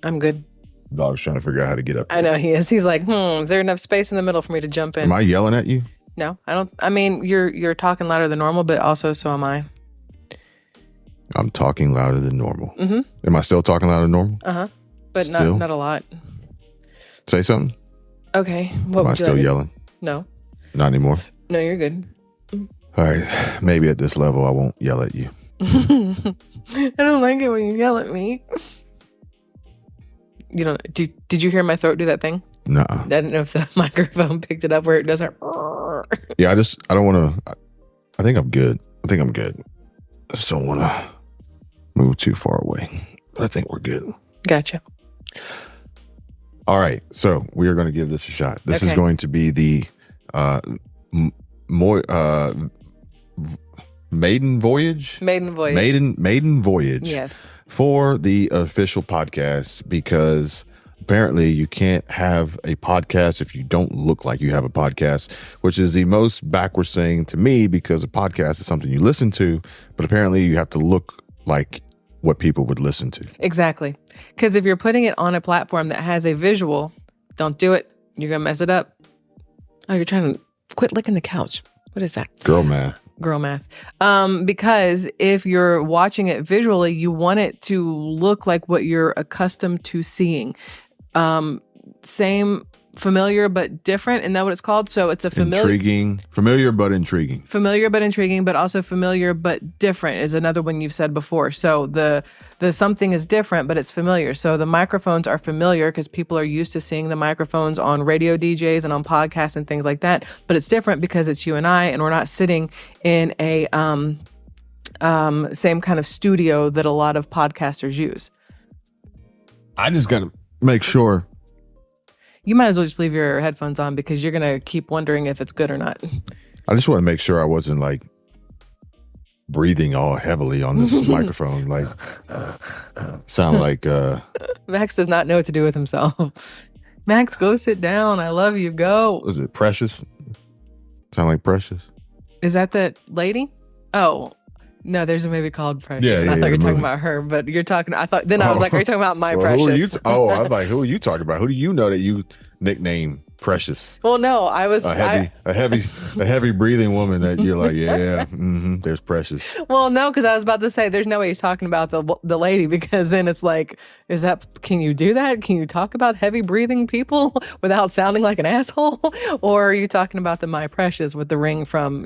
I'm good. Dog's trying to figure out how to get up. I know he is. He's like, is there enough space in the middle for me to jump in? Am I yelling at you? No, I don't. I mean, you're talking louder than normal, but also so am I. I'm talking louder than normal. Mm-hmm. Am I still talking louder than normal? Uh-huh. But still? not a lot. Say something. Okay. Am I still yelling? No. Not anymore? No, you're good. All right. Maybe at this level, I won't yell at you. I don't like it when you yell at me. You don't. Did you hear my throat do that thing? Nuh-uh. I don't know if the microphone picked it up where it doesn't. Yeah, I don't want to. I think I'm good. I just don't want to move too far away. But I think we're good. Gotcha. All right. So we are going to give this a shot. This is going to be the maiden voyage. Maiden voyage. Yes. For the official podcast, because apparently you can't have a podcast if you don't look like you have a podcast, which is the most backwards thing to me, because a podcast is something you listen to, but apparently you have to look like what people would listen to. Exactly. Because if you're putting it on a platform that has a visual, don't do it. You're going to mess it up. Oh, you're trying to quit licking the couch. What is that? Girl math. Because if you're watching it visually, you want it to look like what you're accustomed to seeing. Same, familiar but different. Isn't that what it's called? So it's a familiar but intriguing, but also familiar but different is another one you've said before. So the something is different, but it's familiar. So the microphones are familiar because people are used to seeing the microphones on radio DJs and on podcasts and things like that. But it's different because it's you and I, and we're not sitting in a same kind of studio that a lot of podcasters use. I just got to make sure. You might as well just leave your headphones on because you're going to keep wondering if it's good or not. I just want to make sure I wasn't like breathing all heavily on this microphone. Like, sound like... Max does not know what to do with himself. Max, go sit down. I love you. Go. Was it Precious? Sound like Precious? Is that the lady? Oh, no, there's a movie called Precious. Yeah, and I thought you were talking about her, but you're talking, I thought, then I was like, are you talking about My Precious? Who are you I'm like, who are you talking about? Who do you know that you nickname Precious? Well, no, I was a heavy breathing woman that you're like, there's Precious. Well, no, because I was about to say there's no way he's talking about the lady, because then it's like, can you do that? Can you talk about heavy breathing people without sounding like an asshole? Or are you talking about the My Precious with the ring from,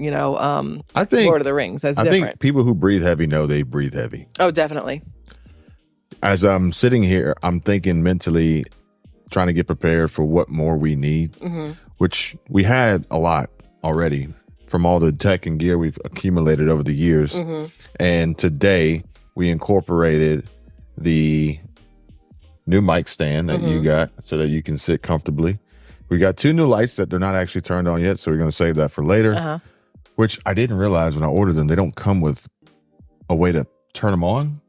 I think Lord of the Rings? That's different. I think people who breathe heavy know they breathe heavy. Oh, definitely. As I'm sitting here, I'm thinking mentally, trying to get prepared for what more we need, which we had a lot already from all the tech and gear we've accumulated over the years. And today we incorporated the new mic stand that you got so that you can sit comfortably. We got 2 new lights that they're not actually turned on yet, so we're going to save that for later, which I didn't realize when I ordered them. They don't come with a way to turn them on,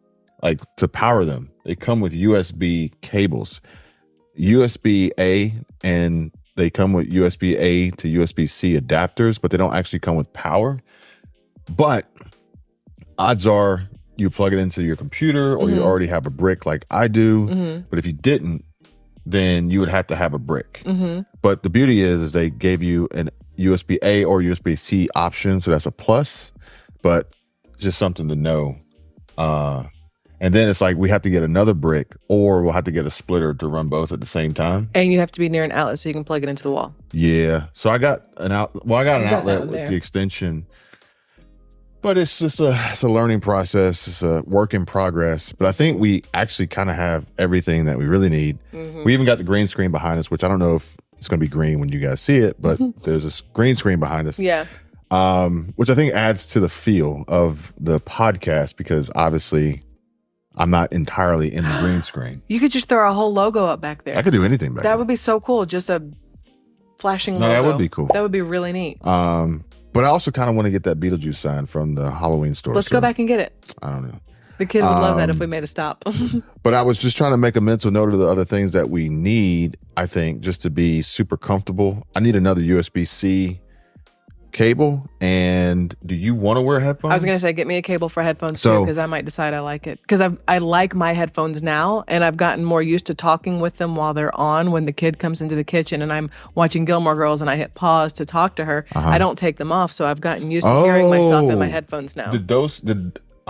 like to power them. They come with USB cables. USB-A, and they come with USB-A to USB-C adapters, but they don't actually come with power. But odds are you plug it into your computer or you already have a brick like I do. But if you didn't, then you would have to have a brick. But the beauty is they gave you an USB-A or USB-C option, so that's a plus, but just something to know. And then it's like we have to get another brick, or we'll have to get a splitter to run both at the same time. And you have to be near an outlet so you can plug it into the wall. Yeah. So I got an outlet with the extension, but it's just it's a learning process. It's a work in progress. But I think we actually kind of have everything that we really need. We even got the green screen behind us, which I don't know if it's going to be green when you guys see it, but there's this green screen behind us. Yeah. Which I think adds to the feel of the podcast, because obviously I'm not entirely in the green screen. You could just throw a whole logo up back there. I could do anything back there. That would be so cool. Just a flashing logo. That would be cool. That would be really neat. But I also kind of want to get that Beetlejuice sign from the Halloween store. Let's go back and get it. I don't know. The kid would love that if we made a stop. But I was just trying to make a mental note of the other things that we need, I think, just to be super comfortable. I need another USB-C cable. And do you want to wear headphones? I was gonna say, get me a cable for headphones too, because I might decide I like it. Because I like my headphones now, and I've gotten more used to talking with them while they're on. When the kid comes into the kitchen and I'm watching Gilmore Girls and I hit pause to talk to her, I don't take them off. So I've gotten used to hearing myself in my headphones now.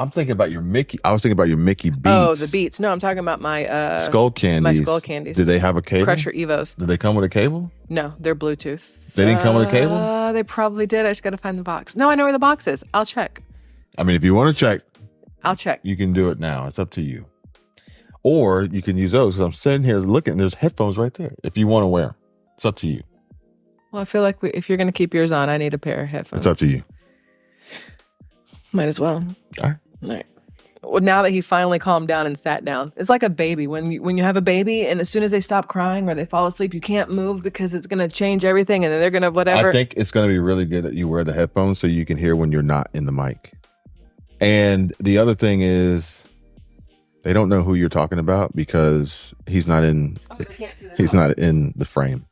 I'm thinking about your Mickey. I was thinking about your Mickey Beats. Oh, the Beats. No, I'm talking about my Skull Candies. My Skull Candies. Did they have a cable? Crusher Evos. Did they come with a cable? No, they're Bluetooth. They didn't come with a cable? They probably did. I just got to find the box. No, I know where the box is. I'll check. I mean, if you want to check, I'll check. You can do it now. It's up to you. Or you can use those, because I'm sitting here looking. There's headphones right there if you want to wear them. It's up to you. Well, I feel like if you're going to keep yours on, I need a pair of headphones. It's up to you. Might as well. All right. Well, now that he finally calmed down and sat down, it's like a baby. When you have a baby, and as soon as they stop crying or they fall asleep, you can't move because it's going to change everything, and then they're going to whatever. I think it's going to be really good that you wear the headphones so you can hear when you're not in the mic. And the other thing is, they don't know who you're talking about because he's not in. He's not in the frame.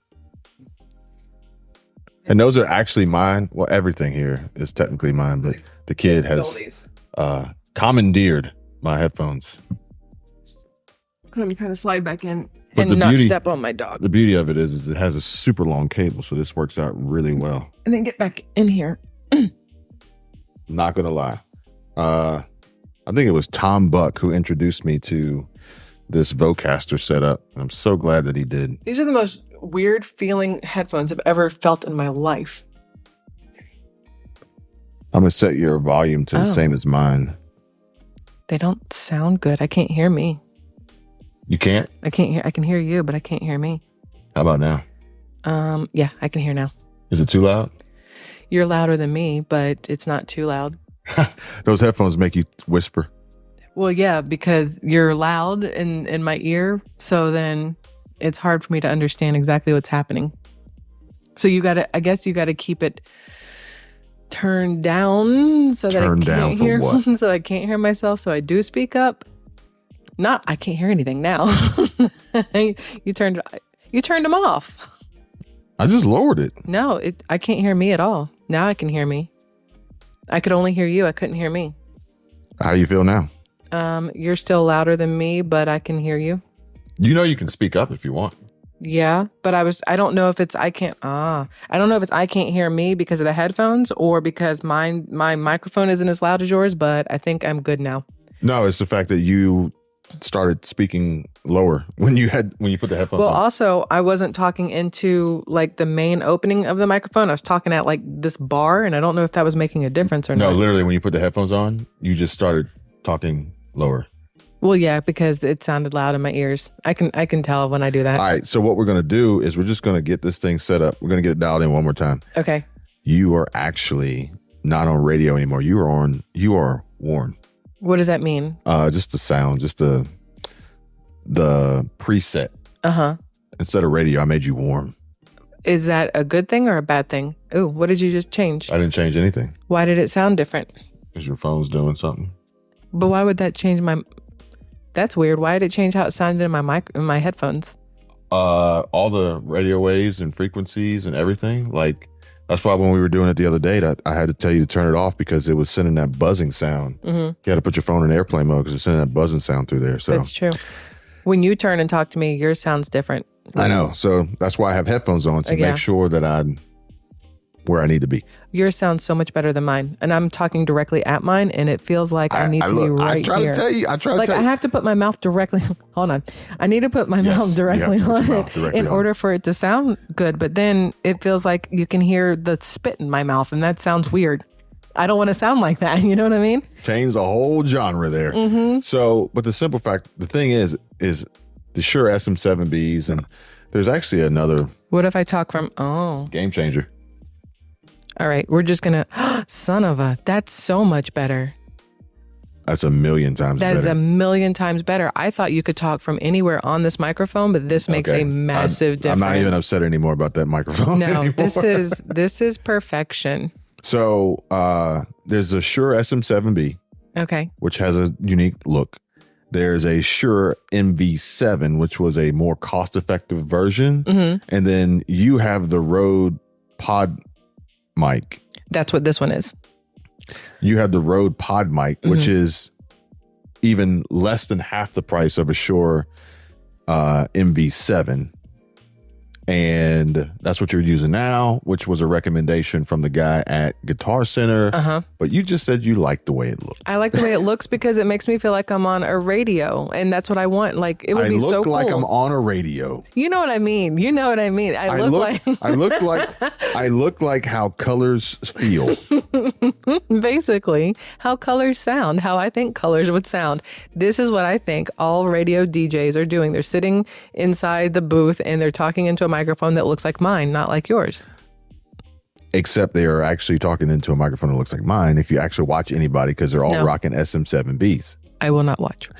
And those are actually mine. Well, everything here is technically mine, but the kid has commandeered my headphones. Let me kind of slide back in and not step on my dog. The beauty of it is it has a super long cable, so this works out really well. And then get back in here. Not gonna lie. I think it was Tom Buck who introduced me to this Vocaster setup. I'm so glad that he did. These are the most weird feeling headphones I've ever felt in my life. I'm gonna set your volume to the same as mine. They don't sound good. I can't hear me. You can't? I can hear you, but I can't hear me. How about now? Yeah, I can hear now. Is it too loud? You're louder than me, but it's not too loud. Those headphones make you whisper. Well, yeah, because you're loud in my ear, so then it's hard for me to understand exactly what's happening. So I guess you gotta keep it turned down so that I can't hear. What? So I can't hear myself. So I do speak up. I can't hear anything now. You turned them off. I just lowered it. No, I can't hear me at all. Now I can hear me. I could only hear you. I couldn't hear me. How do you feel now? You're still louder than me, but I can hear you. You know you can speak up if you want. Yeah, but I don't know if it's I can't hear me because of the headphones or because my microphone isn't as loud as yours, but I think I'm good now. No, it's the fact that you started speaking lower when you put the headphones on. Well, also, I wasn't talking into like the main opening of the microphone. I was talking at like this bar, and I don't know if that was making a difference or not. No, literally, when you put the headphones on, you just started talking lower. Well, yeah, because it sounded loud in my ears. I can tell when I do that. All right, so what we're going to do is we're just going to get this thing set up. We're going to get it dialed in one more time. Okay. You are actually not on radio anymore. You are worn. What does that mean? Just the sound, just the preset. Uh-huh. Instead of radio, I made you warm. Is that a good thing or a bad thing? Ooh, what did you just change? I didn't change anything. Why did it sound different? Because your phone's doing something. But why would that change That's weird. Why did it change how it sounded in my headphones? All the radio waves and frequencies and everything. Like, that's why when we were doing it the other day, I had to tell you to turn it off because it was sending that buzzing sound. Mm-hmm. You had to put your phone in airplane mode because it's sending that buzzing sound through there. So that's true. When you turn and talk to me, yours sounds different. I know. So that's why I have headphones on to make sure that I'm where I need to be. Yours sounds so much better than mine. And I'm talking directly at mine, and it feels like I need to be right here. I try to tell you. I have to put my mouth directly. Hold on. I need to put my mouth directly on it in order for it to sound good. But then it feels like you can hear the spit in my mouth, and that sounds weird. I don't want to sound like that. You know what I mean? Change the whole genre there. Mm-hmm. So, but the simple fact, the thing is the Shure SM7Bs, and there's actually another. What if I talk from, game changer. All right, we're just going to, son of a, that's so much better. That's a million times better. That is a million times better. I thought you could talk from anywhere on this microphone, but this makes a massive difference. I'm not even upset anymore about that microphone anymore. This is perfection. So there's a Shure SM7B, okay, which has a unique look. There's a Shure MV7, which was a more cost-effective version. Mm-hmm. And then you have the Rode Pod mic. That's what this one is. You have the Rode Pod mic, which is even less than half the price of a Shure MV7. And that's what you're using now, which was a recommendation from the guy at Guitar Center. But you just said you like the way it looked. I like the way it looks because it makes me feel like I'm on a radio, and that's what I want. Like, it would be so cool. I look like I'm on a radio. You know what I mean? You know what I mean? I look like how colors feel. Basically, how colors sound, how I think colors would sound. This is what I think all radio DJs are doing. They're sitting inside the booth and they're talking into a microphone that looks like mine, not like yours. Except they are actually talking into a microphone that looks like mine if you actually watch anybody, because they're all rocking SM7Bs. I will not watch.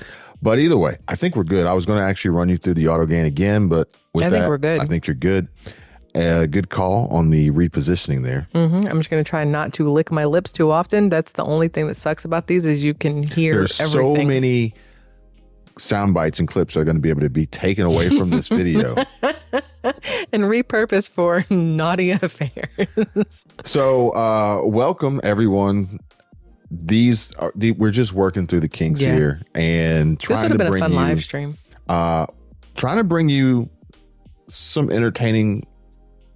But either way, I think we're good. I was going to actually run you through the auto gain again, but I think we're good. I think you're good. Good call on the repositioning there. I'm just going to try not to lick my lips too often. That's the only thing that sucks about these is you can hear There's everything. So many sound bites and clips that are going to be able to be taken away from this video and repurposed for naughty affairs. So welcome everyone. We're just working through the kinks here and trying to bring you. This would have been a fun live stream. Trying to bring you some entertaining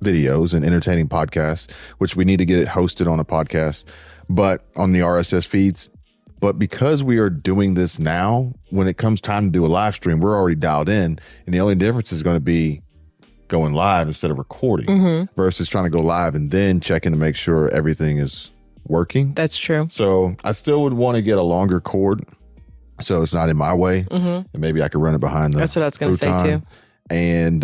videos and entertaining podcasts, which we need to get it hosted on a podcast, but on the RSS feeds. But because we are doing this now, when it comes time to do a live stream, we're already dialed in. And the only difference is going to be going live instead of recording versus trying to go live and then checking to make sure everything is working. That's true. So I still would want to get a longer cord so it's not in my way. And maybe I could run it behind the That's what I was going to say too. And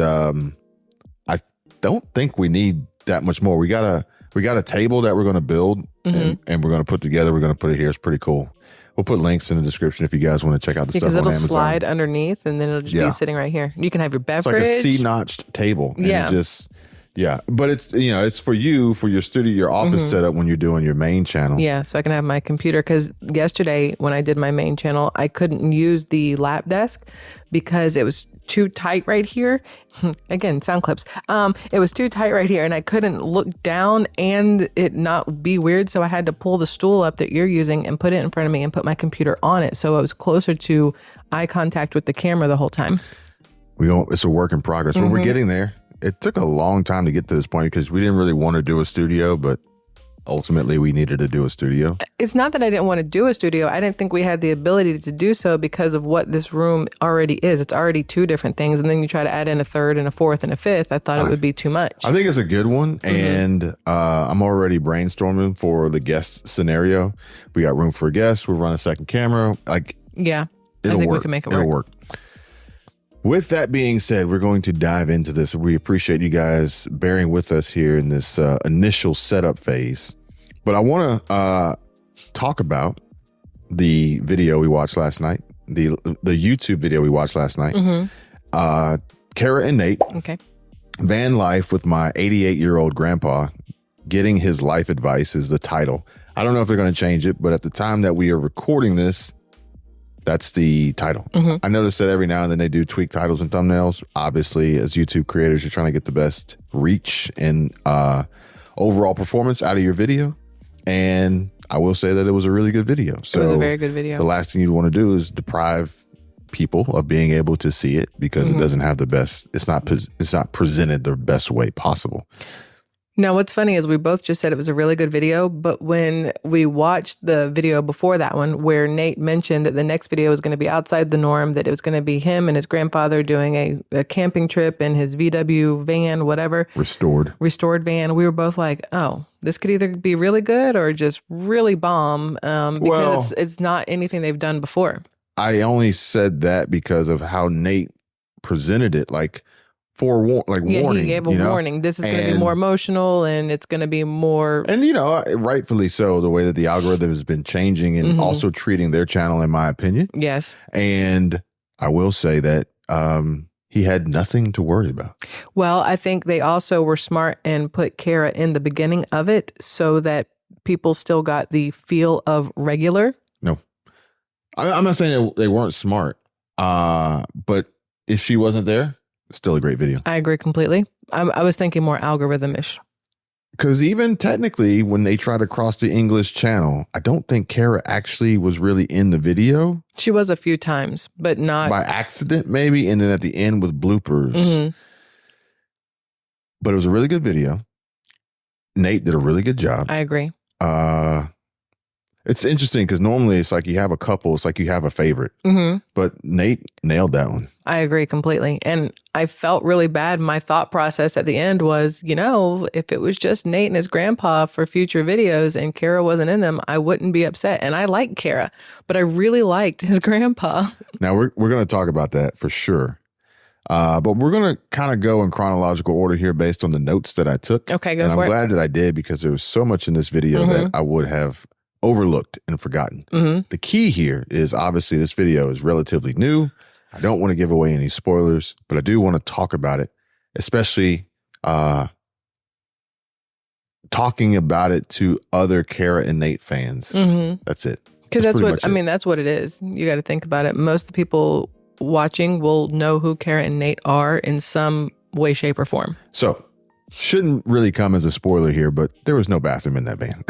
I don't think we need that much more. We got a table that we're going to build and we're going to put together. We're going to put it here. It's pretty cool. We'll put links in the description if you guys want to check out the stuff on Amazon. Because it'll slide underneath and then it'll just be sitting right here. You can have your beverage. It's like a C-notched table. And but it's, it's for you, for your studio, your office setup when you're doing your main channel. Yeah, so I can have my computer. Because yesterday when I did my main channel, I couldn't use the lap desk because it was too tight right here. Again, sound clips. It was too tight right here and I couldn't look down and it not be weird. So I had to pull the stool up that you're using and put it in front of me and put my computer on it. So I was closer to eye contact with the camera the whole time. It's a work in progress. But we're getting there. It took a long time to get to this point because we didn't really want to do a studio, but ultimately we needed to do a studio. It's not that I didn't want to do a studio. I didn't think we had the ability to do so because of what this room already is. It's already two different things. And then you try to add in a third and a fourth and a fifth. I thought it would be too much. I think it's a good one. And I'm already brainstorming for the guest scenario. We got room for a guest. We'll run a second camera. I think we can make it work. It'll work. With that being said, we're going to dive into this. We appreciate you guys bearing with us here in this initial setup phase. But I want to talk about the video we watched last night, the YouTube video we watched last night. Kara and Nate. Okay. Vanlife with my 88-year-old grandpa. Getting his life advice is the title. I don't know if they're going to change it, but at the time that we are recording this, that's the title. I notice that every now and then they do tweak titles and thumbnails. Obviously, as YouTube creators, you're trying to get the best reach and overall performance out of your video. And I will say that it was a really good video. So it was a very good video. The last thing you'd want to do is deprive people of being able to see it because it doesn't have the best. It's not presented the best way possible. Now, what's funny is we both just said it was a really good video, but when we watched the video before that one, where Nate mentioned that the next video was going to be outside the norm, that it was going to be him and his grandfather doing a camping trip in his VW van, whatever. Restored van. We were both like, oh, this could either be really good or just really bomb because it's not anything they've done before. I only said that because of how Nate presented it, like, warning. He gave a warning. This is going to be more emotional and it's going to be more. And, rightfully so, the way that the algorithm has been changing and also treating their channel, in my opinion. Yes. And I will say that he had nothing to worry about. Well, I think they also were smart and put Kara in the beginning of it so that people still got the feel of regular. No, I'm not saying they weren't smart, but if she wasn't there, still a great video. I agree completely. I was thinking more algorithm-ish. Because even technically, when they try to cross the English channel, I don't think Kara actually was really in the video. She was a few times, but not by accident, maybe. And then at the end with bloopers. But it was a really good video. Nate did a really good job. I agree. It's interesting because normally it's like you have a couple, it's like you have a favorite. But Nate nailed that one. I agree completely. And I felt really bad. My thought process at the end was, if it was just Nate and his grandpa for future videos and Kara wasn't in them, I wouldn't be upset. And I like Kara, but I really liked his grandpa. Now we're going to talk about that for sure. But we're going to kind of go in chronological order here based on the notes that I took. Okay, go and for it. I'm glad that I did because there was so much in this video that I would have overlooked and forgotten. The key here is obviously this video is relatively new. I don't want to give away any spoilers, but I do want to talk about it, especially talking about it to other Kara and Nate fans. That's it. Because that's what it is. You got to think about it. Most of the people watching will know who Kara and Nate are in some way, shape, or form. So, shouldn't really come as a spoiler here, but there was no bathroom in that van.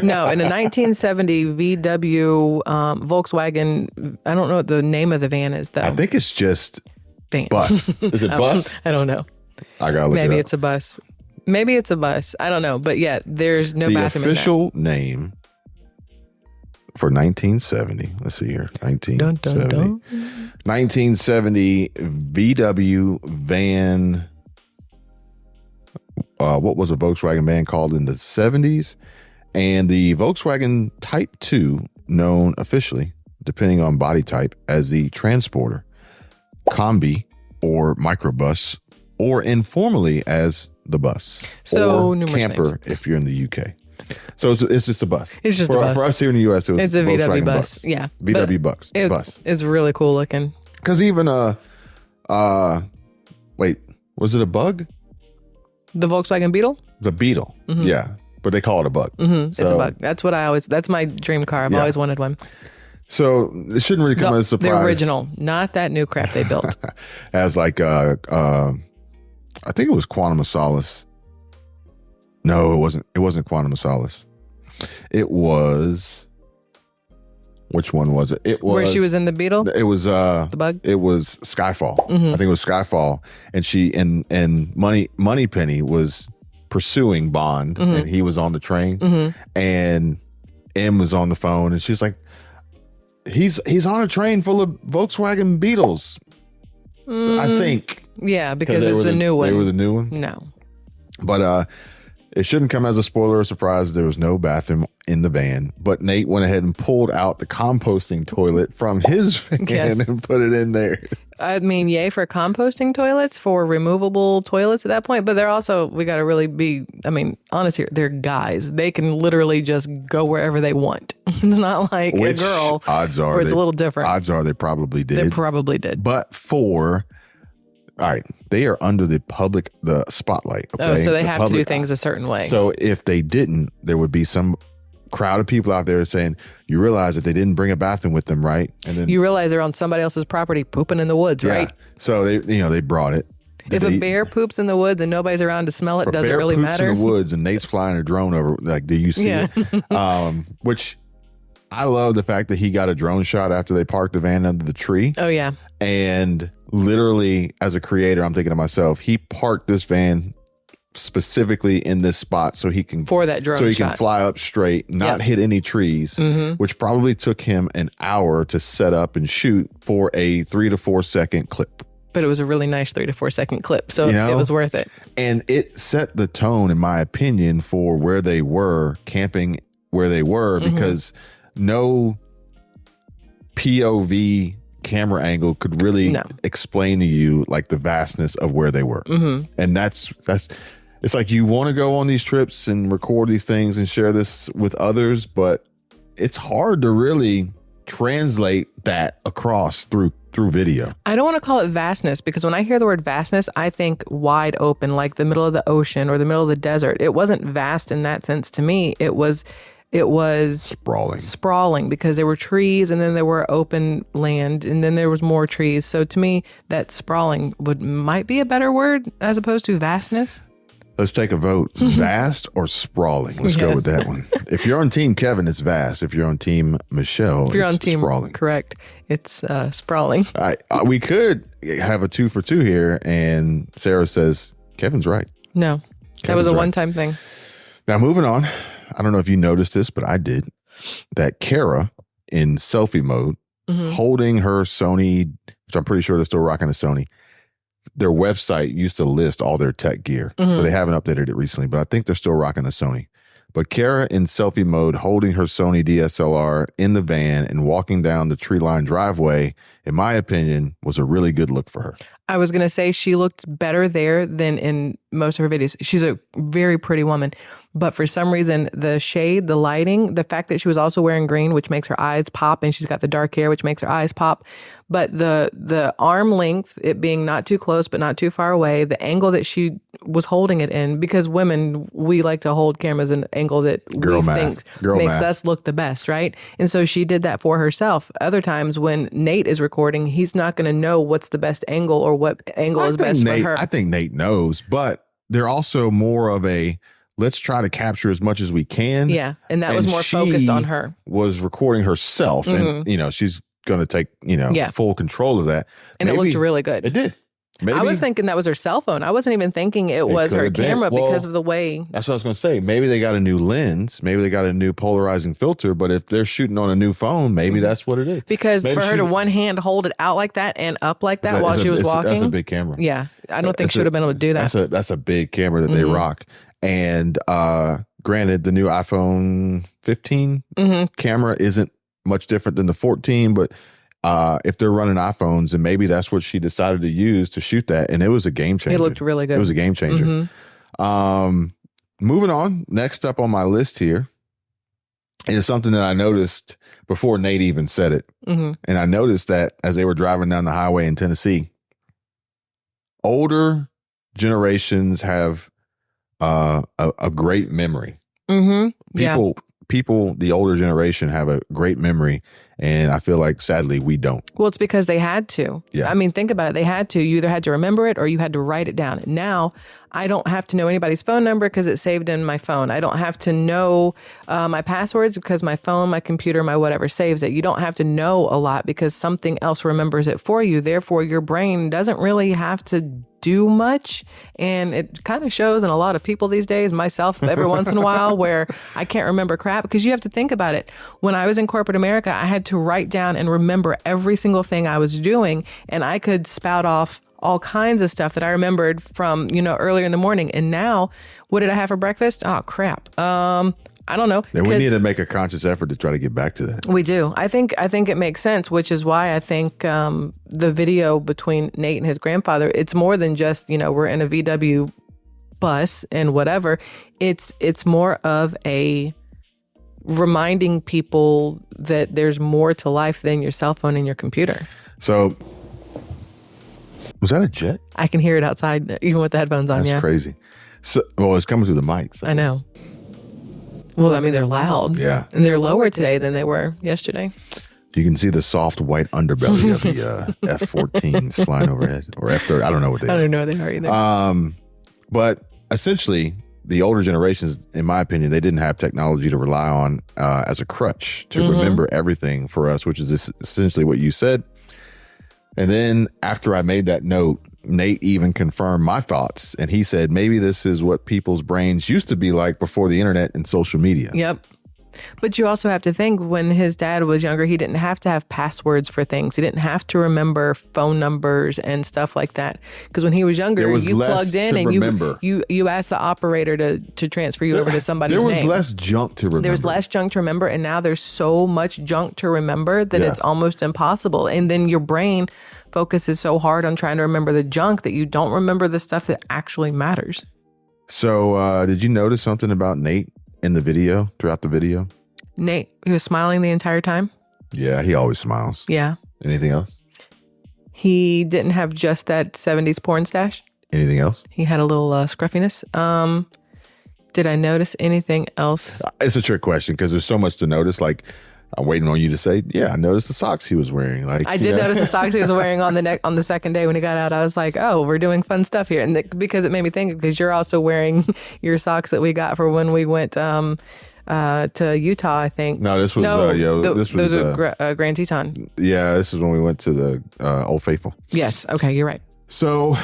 No, in a 1970 VW Volkswagen, I don't know what the name of the van is, though. I think it's just van. Bus. Is it bus? I don't know. I gotta look it up. Maybe it's a bus. Maybe it's a bus. I don't know. But yeah, there's no bathroom in that. The official name for 1970. Let's see here. 1970. 1970 VW van. What was a Volkswagen van called in the 70s? And the Volkswagen Type 2, known officially, depending on body type, as the Transporter, Combi, or Microbus, or informally as the Bus. So or numerous camper names. If you're in the UK. So it's just a bus. It's just a bus. For us here in the US, it's a VW Volkswagen bus. Yeah. VW bus. It's really cool looking. Because even, wait, was it a Bug? The Volkswagen Beetle? The Beetle. Yeah. But they call it a Bug. It's a Bug. That's my dream car. I've always wanted one. So it shouldn't really come as a surprise. The original, not that new crap they built. As like, I think it was Quantum of Solace. No, it wasn't. It wasn't Quantum of Solace. It was, which one was it? It was where she was in the Beetle. It was the Bug. It was Skyfall. I think it was Skyfall, and she and Moneypenny was pursuing Bond, and he was on the train, and M was on the phone, and she's like, he's on a train full of Volkswagen Beetles. I think. Yeah, because it's the new one. They were the new one. No, but it shouldn't come as a spoiler or surprise. There was no bathroom in the van, but Nate went ahead and pulled out the composting toilet from his van and put it in there. I mean, yay for composting toilets, for removable toilets at that point. But they're also, we got to really be, honest here, they're guys. They can literally just go wherever they want. It's not like a girl. Odds are, where it's a little different. Odds are they probably did. They probably did. But all right, they are under the spotlight. Okay? Oh, so they have to do things a certain way. So if they didn't, there would be some crowd of people out there saying, you realize that they didn't bring a bathroom with them, right? And then you realize they're on somebody else's property pooping in the woods, right? So they brought it. If a bear poops in the woods and nobody's around to smell it, does it really matter? Bear poops in the woods and Nate's flying a drone over, like, do you see it? Which I love the fact that he got a drone shot after they parked the van under the tree. Oh, yeah. And literally, as a creator, I'm thinking to myself, he parked this van specifically in this spot so he can for that drone so he shot. Can fly up straight, not hit any trees, which probably took him an hour to set up and shoot for a 3 to 4 second clip. But it was a really nice 3 to 4 second clip, so it was worth it. And it set the tone, in my opinion, for where they were camping, where they were, because no POV camera angle could really explain to you like the vastness of where they were. And that's it's like you want to go on these trips and record these things and share this with others, but it's hard to really translate that across through video. I don't want to call it vastness, because when I hear the word vastness, I think wide open, like the middle of the ocean or the middle of the desert. It wasn't vast in that sense to me. It was sprawling because there were trees, and then there were open land, and then there was more trees. So to me, that sprawling might be a better word as opposed to vastness. Let's take a vote. Vast or sprawling? Let's go with that one. If you're on team Kevin, it's vast. If you're on team Michelle, If you're it's on team sprawling. correct, it's sprawling. We could have a 2 for 2 here, and Sarah says Kevin's right. No, that was a one-time thing. Now, moving on. I don't know if you noticed this, but I did. That Kara in selfie mode, holding her Sony, which I'm pretty sure they're still rocking a Sony. Their website used to list all their tech gear, but they haven't updated it recently, but I think they're still rocking a Sony. But Kara in selfie mode, holding her Sony DSLR in the van and walking down the tree-lined driveway, in my opinion, was a really good look for her. I was going to say she looked better there than in most of her videos. She's a very pretty woman, but for some reason, the shade, the lighting, the fact that she was also wearing green, which makes her eyes pop, and she's got the dark hair, which makes her eyes pop. But the arm length, it being not too close, but not too far away, the angle that she was holding it in, because women, we like to hold cameras in an angle that we think makes us look the best, right? And so she did that for herself. Other times when Nate is recording, he's not going to know what's the best angle or what angle is best for her. I think Nate knows, but they're also more of a, let's try to capture as much as we can. Yeah, and that was more focused on her. Was recording herself, and she's going to take full control of that. And it looked really good. It did. Maybe, I was thinking that was her cell phone. I wasn't even thinking it was her camera because of the way. That's what I was going to say. Maybe they got a new lens. Maybe they got a new polarizing filter. But if they're shooting on a new phone, maybe that's what it is. Because maybe for her to one hand hold it out like that and up like that while she was walking. That's a big camera. Yeah. I don't think she would have been able to do that. That's a big camera that they rock. And granted, the new iPhone 15 camera isn't much different than the 14, but if they're running iPhones, and maybe that's what she decided to use to shoot that, and it was a game changer. It looked really good. It was a game changer. Moving on, next up on my list here is something that I noticed before Nate even said it. And I noticed that as they were driving down the highway in Tennessee, older generations have a great memory. People, the older generation have a great memory, and I feel like sadly we don't. Well, it's because they had to. Yeah. I mean, think about it. They had to. You either had to remember it or you had to write it down. Now, I don't have to know anybody's phone number because it's saved in my phone. I don't have to know my passwords because my phone, my computer, my whatever saves it. You don't have to know a lot because something else remembers it for you. Therefore, your brain doesn't really have to do much. And it kind of shows in a lot of people these days, myself every once in a while, where I can't remember crap because you have to think about it. When I was in corporate America, I had to write down and remember every single thing I was doing. And I could spout off all kinds of stuff that I remembered from, earlier in the morning. And now, what did I have for breakfast? Oh, crap. I don't know. And we need to make a conscious effort to try to get back to that. We do. I think it makes sense, which is why I think the video between Nate and his grandfather, it's more than just, we're in a VW bus and whatever. It's more of a reminding people that there's more to life than your cell phone and your computer. So, was that a jet? I can hear it outside, even with the headphones on. That's crazy. So, it's coming through the mics. I know. Well, I mean, they're loud. Yeah. And they're lower today than they were yesterday. You can see the soft white underbelly of the F-14s flying overhead. Or F-30. I don't know what they are. I don't know what they are either. But essentially, the older generations, in my opinion, they didn't have technology to rely on as a crutch to remember everything for us, which is essentially what you said. And then after I made that note, Nate even confirmed my thoughts. And he said, maybe this is what people's brains used to be like before the internet and social media. Yep. But you also have to think when his dad was younger, he didn't have to have passwords for things. He didn't have to remember phone numbers and stuff like that. Because when he was younger, you plugged in and you asked the operator to transfer you over to somebody's name. There was less junk to remember. There was less junk to remember. And now there's so much junk to remember that it's almost impossible. And then your brain focuses so hard on trying to remember the junk that you don't remember the stuff that actually matters. So did you notice something about Nate in the video, throughout the video? Nate, he was smiling the entire time? Yeah, he always smiles. Yeah. Anything else? He didn't have just that 70s porn stash? Anything else? He had a little scruffiness. Did I notice anything else? It's a trick question because there's so much to notice. Like, I'm waiting on you to say, yeah, I noticed the socks he was wearing. Like I did notice the socks he was wearing on the second day when he got out. I was like, oh, we're doing fun stuff here. And because it made me think, because you're also wearing your socks that we got for when we went to Utah, I think. No, this was those are Grand Teton. Yeah, this is when we went to the Old Faithful. Yes. Okay, you're right. So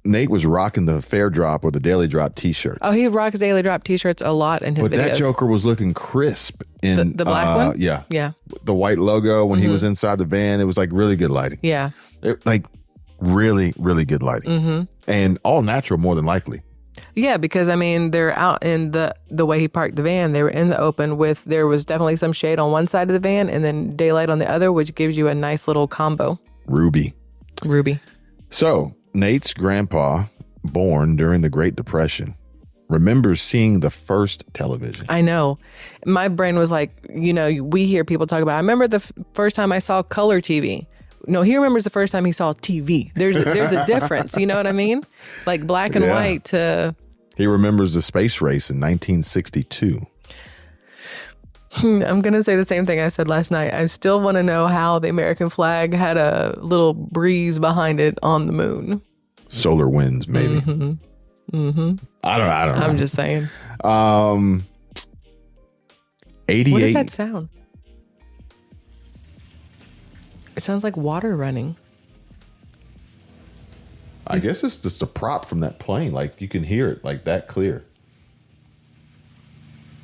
Nate was rocking the Fair Drop or the Daily Drop t-shirt. Oh, he rocks Daily Drop t-shirts a lot in his videos. But that Joker was looking crisp in the black one. Yeah, yeah. The white logo when he was inside the van, it was like really good lighting. Yeah, like really, really good lighting, and all natural more than likely. Yeah, because I mean they're out in the way he parked the van. They were in the open there was definitely some shade on one side of the van and then daylight on the other, which gives you a nice little combo. Ruby. So Nate's grandpa, born during the Great Depression, remembers seeing the first television. I know. My brain was like, we hear people talk about, I remember the first time I saw color TV. No, he remembers the first time he saw TV. There's a difference. You know what I mean? Like black and white to... He remembers the space race in 1962. I'm going to say the same thing I said last night. I still want to know how the American flag had a little breeze behind it on the moon. Solar winds, maybe. I don't know. I'm just saying. 88. What does that sound? It sounds like water running. I guess it's just a prop from that plane. Like you can hear it like that clear.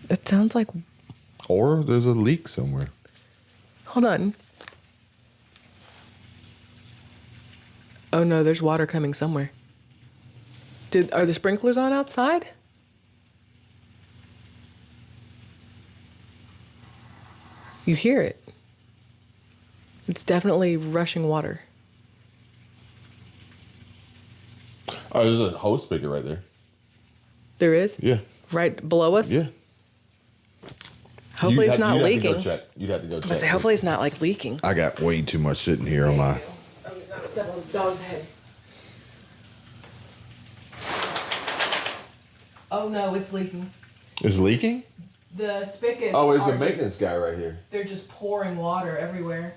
It sounds like... Or there's a leak somewhere. Hold on. Oh no, there's water coming somewhere. Are the sprinklers on outside? You hear it. It's definitely rushing water. Oh, there's a hose spigot right there. There is? Yeah. Right below us? Yeah. Hopefully it's not leaking. You'd have to go check. I say, hopefully it's not like leaking. I got way too much sitting here on my... I'm not step on this dog's head. Oh no, it's leaking. It's leaking? The spigots. Oh, there's a maintenance guy right here. They're just pouring water everywhere.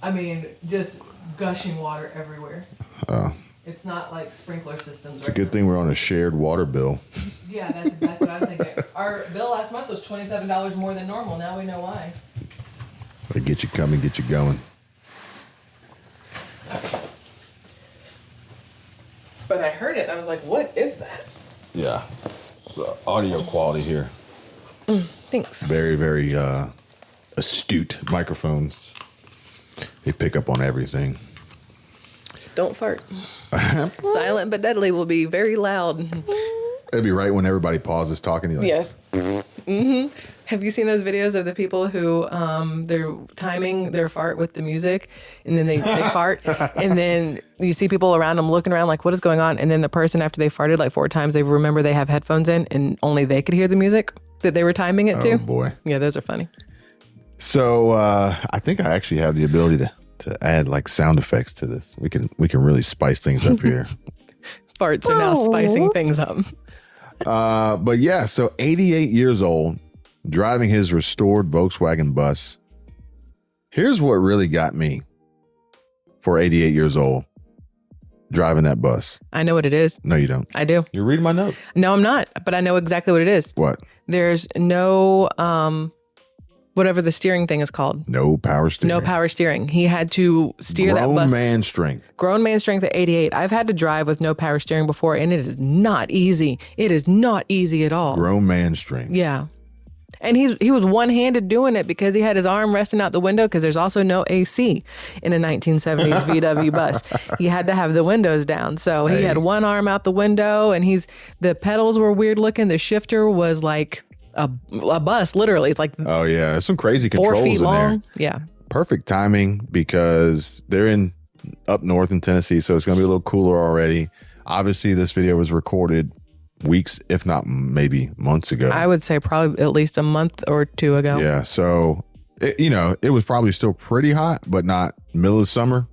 I mean, just gushing water everywhere. Oh. It's not like sprinkler systems. It's a good thing we're on a shared water bill. Yeah, that's exactly what I was thinking. Our bill last month was $27 more than normal. Now we know why. They get you coming, get you going. But I heard it. I was like, what is that? Yeah. The audio quality here. Thanks. Very, very astute microphones. They pick up on everything. Don't fart. Silent but deadly will be very loud. It'd be right when everybody pauses talking. You're like, Yes. Have you seen those videos of the people who they're timing their fart with the music, and then they fart, and then you see people around them looking around like, what is going on? And then the person, after they farted like 4 times, they remember they have headphones in, and only they could hear the music that they were timing it to. Oh boy. Yeah, those are funny. So I think I actually have the ability to add like sound effects to this. We can really spice things up here. Farts are now spicing things up. But yeah, so 88 years old, driving his restored Volkswagen bus. Here's what really got me for 88 years old, driving that bus. I know what it is. No, you don't. I do. You're reading my note. No, I'm not, but I know exactly what it is. What? There's no, whatever the steering thing is called. No power steering. No power steering. He had to steer that bus. Grown man strength. Grown man strength at 88. I've had to drive with no power steering before, and it is not easy. It is not easy at all. Grown man strength. Yeah. And he was one-handed doing it because he had his arm resting out the window, because there's also no AC in a 1970s VW bus. He had to have the windows down. So he had one arm out the window, and the pedals were weird looking. The shifter was like a bus, literally. It's like, oh yeah, there's some crazy controls 4 feet in long. there. Yeah. Perfect timing because they're up north in Tennessee, so it's going to be a little cooler already. Obviously, this video was recorded weeks, if not maybe months ago. I would say probably at least a month or 2 ago. Yeah, so it was probably still pretty hot, but not middle of summer,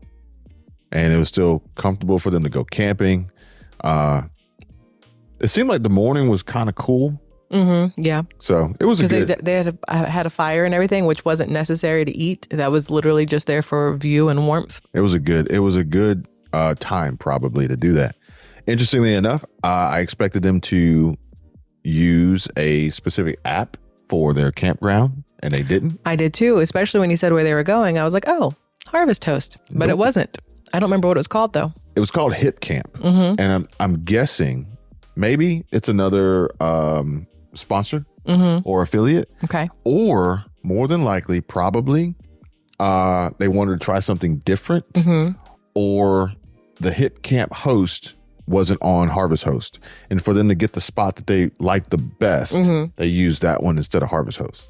and it was still comfortable for them to go camping. It seemed like the morning was kind of cool. Yeah. So it was a Because good. they had a fire and everything, which wasn't necessary to eat. That was literally just there for view and warmth. It was a good time probably to do that. Interestingly enough, I expected them to use a specific app for their campground, and they didn't. I did too, especially when you said where they were going. I was like, oh, Harvest Host. But it wasn't. I don't remember what it was called, though. It was called Hip Camp. And I'm guessing maybe it's another sponsor or affiliate. Okay. Or more than likely, probably they wanted to try something different, or the Hip Camp host wasn't on Harvest Host. And for them to get the spot that they liked the best, they used that one instead of Harvest Host.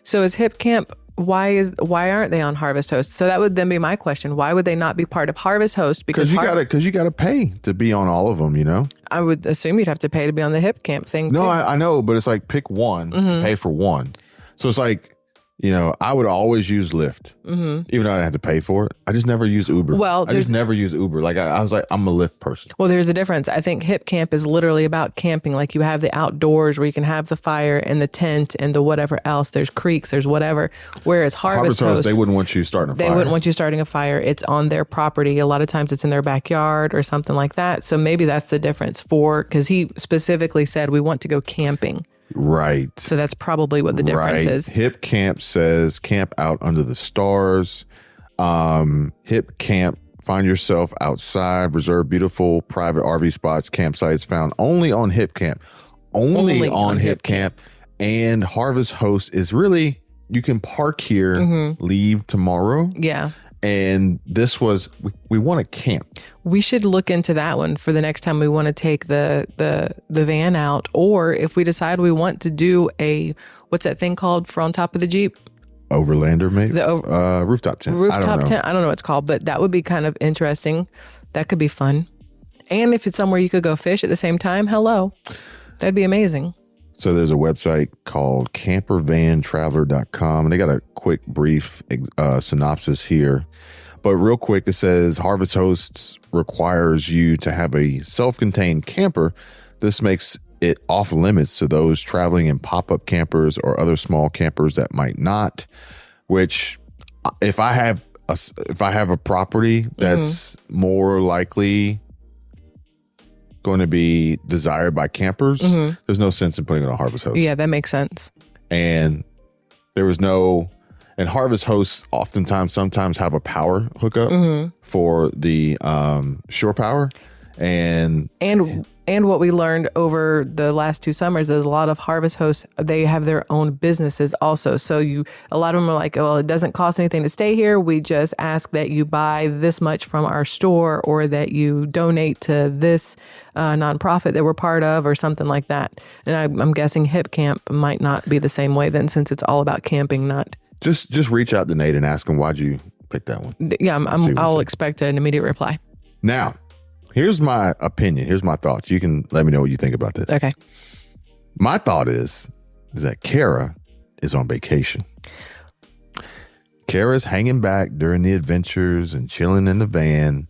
So is Hip Camp, why aren't they on Harvest Host? So that would then be my question. Why would they not be part of Harvest Host? Because you gotta pay to be on all of them, you know? I would assume you'd have to pay to be on the Hip Camp thing No, too. I know, but it's like pick one, pay for one. So it's like, you know, I would always use Lyft, even though I didn't have to pay for it. I just never use Uber. Well, I just never use Uber. Like I was like, I'm a Lyft person. Well, there's a difference. I think Hip Camp is literally about camping. Like you have the outdoors where you can have the fire and the tent and the whatever else. There's creeks, there's whatever. Whereas Harvest Host, they wouldn't want you starting a fire. They wouldn't want you starting a fire. It's on their property. A lot of times it's in their backyard or something like that. So maybe that's the difference because he specifically said we want to go camping. Right. So that's probably what the difference is. Hip Camp says camp out under the stars. Hip Camp, find yourself outside, reserve beautiful private RV spots, campsites found only on Hip Camp. Only on Hip Camp. And Harvest Host is really, you can park here, leave tomorrow. Yeah. And this was, we want to camp. We should look into that one for the next time we want to take the van out. Or if we decide we want to do what's that thing called for on top of the Jeep? Overlander, maybe? Rooftop tent. Rooftop tent. I don't know what it's called, but that would be kind of interesting. That could be fun. And if it's somewhere you could go fish at the same time, hello. That'd be amazing. So there's a website called campervantraveler.com, and they got a quick, brief synopsis here. But real quick, it says Harvest Hosts requires you to have a self-contained camper. This makes it off limits to those traveling in pop-up campers or other small campers that might not. Which, if I have a property that's more likely going to be desired by campers, there's no sense in putting it on Harvest Host. Yeah, that makes sense. And and Harvest Hosts sometimes have a power hookup for the shore power. And what we learned over the last 2 summers is a lot of Harvest Hosts, they have their own businesses also. So a lot of them are like, well, it doesn't cost anything to stay here. We just ask that you buy this much from our store or that you donate to this nonprofit that we're part of or something like that. And I'm guessing Hip Camp might not be the same way then, since it's all about camping, not. Just reach out to Nate and ask him, why'd you pick that one? Yeah, I'll expect an immediate reply. Now, here's my opinion. Here's my thoughts. You can let me know what you think about this. Okay. My thought is that Kara is on vacation. Kara's hanging back during the adventures and chilling in the van.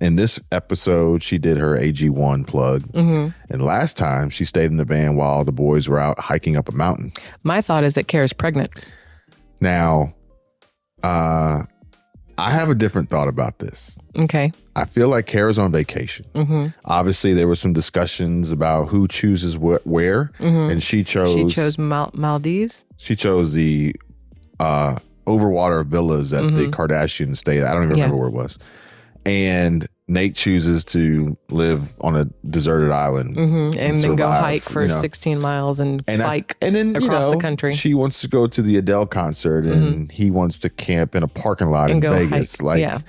In this episode, she did her AG1 plug. And last time, she stayed in the van while the boys were out hiking up a mountain. My thought is that Kara's pregnant. Now, I have a different thought about this. Okay. I feel like Kara's on vacation. Obviously, there were some discussions about who chooses where, and she chose Maldives. She chose the overwater villas that the Kardashians stayed at. I don't even remember where it was. And Nate chooses to live on a deserted island and then survive, go hike for 16 miles and bike across the country. She wants to go to the Adele concert and he wants to camp in a parking lot in Vegas. Hike.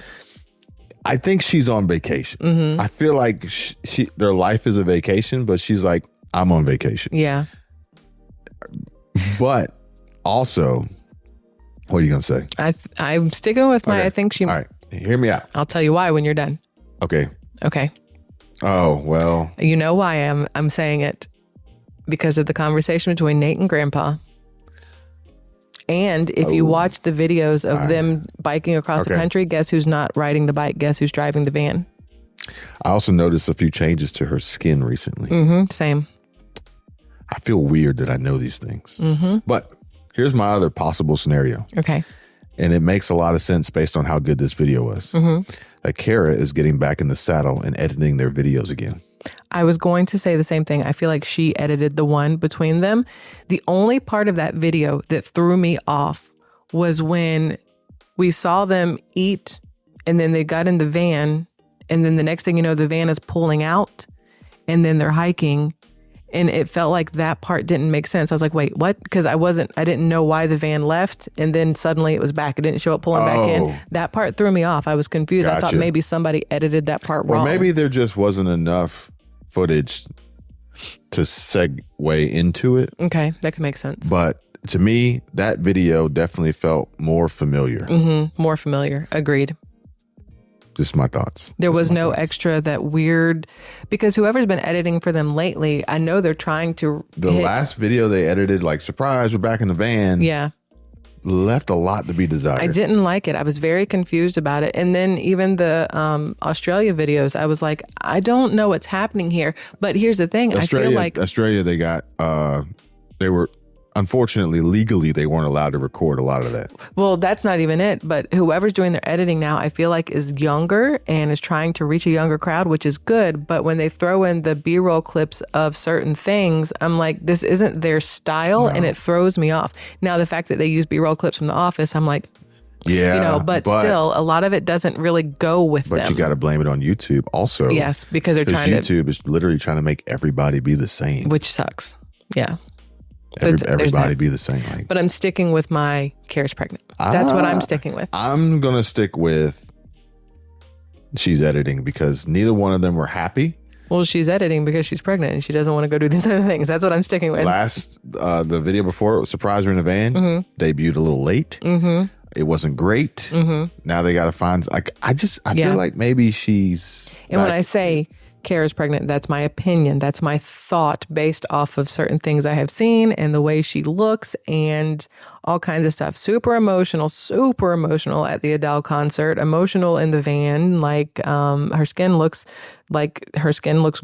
I think she's on vacation. I feel like their life is a vacation, but she's like, I'm on vacation. Yeah. But also, what are you going to say? I'm sticking with my, Okay. I think she... All right. Hear me out. I'll tell you why when you're done. Okay. Okay. Oh, well. You know why I'm saying it? Because of the conversation between Nate and Grandpa. And if you watch the videos of them biking across the country, guess who's not riding the bike? Guess who's driving the van? I also noticed a few changes to her skin recently. Same. I feel weird that I know these things. But here's my other possible scenario. Okay. And it makes a lot of sense based on how good this video was. That Kara is getting back in the saddle and editing their videos again. I was going to say the same thing. I feel like she edited the one between them. The only part of that video that threw me off was when we saw them eat and then they got in the van. And then the next thing you know, the van is pulling out and then they're hiking. And it felt like that part didn't make sense. I was like, wait, what? Because I didn't know why the van left. And then suddenly it was back. It didn't show up pulling back in. That part threw me off. I was confused. Gotcha. I thought maybe somebody edited that part wrong. Or maybe there just wasn't enough footage to segue into it. Okay, that could make sense. But to me, that video definitely felt more familiar. More familiar. Agreed. Just my thoughts. There was no extra that weird, because whoever's been editing for them lately, I know they're trying to last video they edited, like, surprise, we're back in the van. Yeah. Left a lot to be desired. I didn't like it. I was very confused about it. And then even the Australia videos, I was like, I don't know what's happening here. But here's the thing. I feel like Australia, they got, they were, unfortunately, legally, they weren't allowed to record a lot of that. Well, that's not even it. But whoever's doing their editing now, I feel like is younger and is trying to reach a younger crowd, which is good. But when they throw in the B-roll clips of certain things, I'm like, this isn't their style. And it throws me off. Now, the fact that they use B-roll clips from The Office, I'm like, yeah, but still, a lot of it doesn't really go with them. But you got to blame it on YouTube also. Yes, because they're trying YouTube is literally trying to make everybody be the same. Which sucks. Yeah. Everybody be the same. Like, but I'm sticking with my Kara's pregnant. That's what I'm sticking with. I'm going to stick with she's editing because neither one of them were happy. Well, she's editing because she's pregnant and she doesn't want to go do these other things. That's what I'm sticking with. The video before, it was Surprise Her in a Van, debuted a little late. It wasn't great. Now they got to find, like, I feel like maybe she's. And when I say Kara's pregnant, that's my opinion. That's my thought based off of certain things I have seen and the way she looks and all kinds of stuff. Super emotional at the Adele concert, emotional in the van. Like, her skin looks